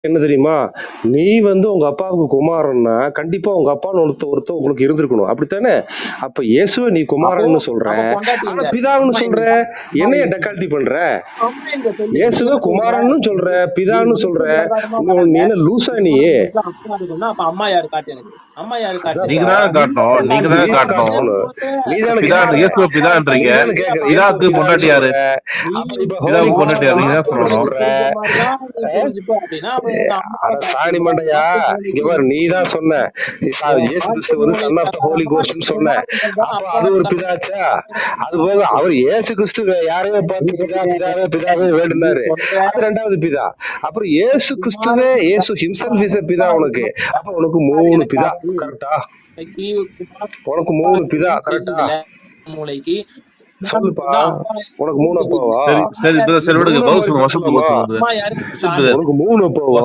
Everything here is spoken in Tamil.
என்ன தெரியுமா? நீ உங்க அப்பாவுக்கு குமாரன்னா, கண்டிப்பா உங்க அப்பான்னு ஒருத்தன் உங்களுக்கு இருந்திருக்கணும். அப்படித்தானே? அப்ப இயேசுவ நீ அப்போ குமாரன்னு சொல்ற. அப்ப பொண்டாட்டி ஆனா எங்க? பிதான்னு அம்மா சொல்ற. எங்க? அம்மா என்னைய எங்க சொல்லு. டக்கால்ட்டி பண்ற? அம்மா எங்க சொல்லு. நீ இயேசுவ என்ன சொல்ற? குமாரன்னும் சொல்ற, நீ பிதான்னு சொல்ற. மனுஷ பிரகாரமா நீ வளர்ந்த. என்ன லூசா நீ? குமாரனுக்கு அப்பா இருக்கும்னா, அப்ப அம்மா யாரு காட்டு எனக்கு. அம்மா யாரு காட்டு. நீங்க அதான்ப்பா. தான் காட்டணும். இல்ல நீங்க காட்டு. தான் நீதான் காட்டணும். இல்லன்னு காட்டணும். சொல்றேன். நீதானே பிதா கேட்கற. இயேசுவ பிதான்றீங்க. நீதானே கேட்கற. இயேசுவ பிதாவுக்கு பிதான்னு பொண்டாட்டி சொல்ற. யாரு? நீ அப்ப இப்ப ஹோலி பிதாவுக்கு பொண்டாட்டி கோஸ்ட யாரு? நீங்க தான் மாத்துன்னு சொல்லணும். உனக்கு சொல்ற. புரிஞ்ச மாதிரிதான் நீ புரிஞ்சுப்ப அப்படின்னா, அப்ப எங்க அம்மாவை அட காட்டு. சாணி உன் மண்டையா, இங்க பாட்டு பாரு ஹோலி நீ தான் சொன்ன. உன் இயேசு பாட்டு கிறிஸ்து மூளை சன் ஆஃப் த ஹோலி பிரகாரமா நீ கோஸ்ட்னு சொன்ன. குமாரன் தான் அப்ப அப்பா அது ஒரு இருக்காங்க. பிதாச்சா? அதுபோக அவர் இயேசு கிறிஸ்து யாரையோ பார்த்து பிதா பிதாவே பிதாவே நீ வேண்டுனாரு. சொல்ற அது 2வது பிதா. அப்புறம் இயேசு கிறிஸ்துவே குமாரன் இயேசு ஹிம்செல்ஃப் இஸ் எ பிதா உனக்கு. அப்ப உனக்கு அது 3 எனக்கு பிதா. காட்டு. கரெக்ட்டா? இன்னைக்கு குமாரன் உனக்கு அப்பா 3 பிதா. இருக்குன்னு கரெக்ட்டா? தெரியுதுல மூளைக்கு. குமாரனுக்கு சொல்லுப்பா. தான் அப்பா உனக்கு இருக்குன்னு 3 தெரியுது. அப்பாவா? சரி அம்மா சரி யாரு? சரி விடுங்க. 3 பதில் மாரி சொல்லுங்க. வசனத்துக்கு பேசலாமா? பதில் சொல்லுங்க. அம்மா யாருன்னு சரி காட்டு. உனக்கு 3 அப்பாவா?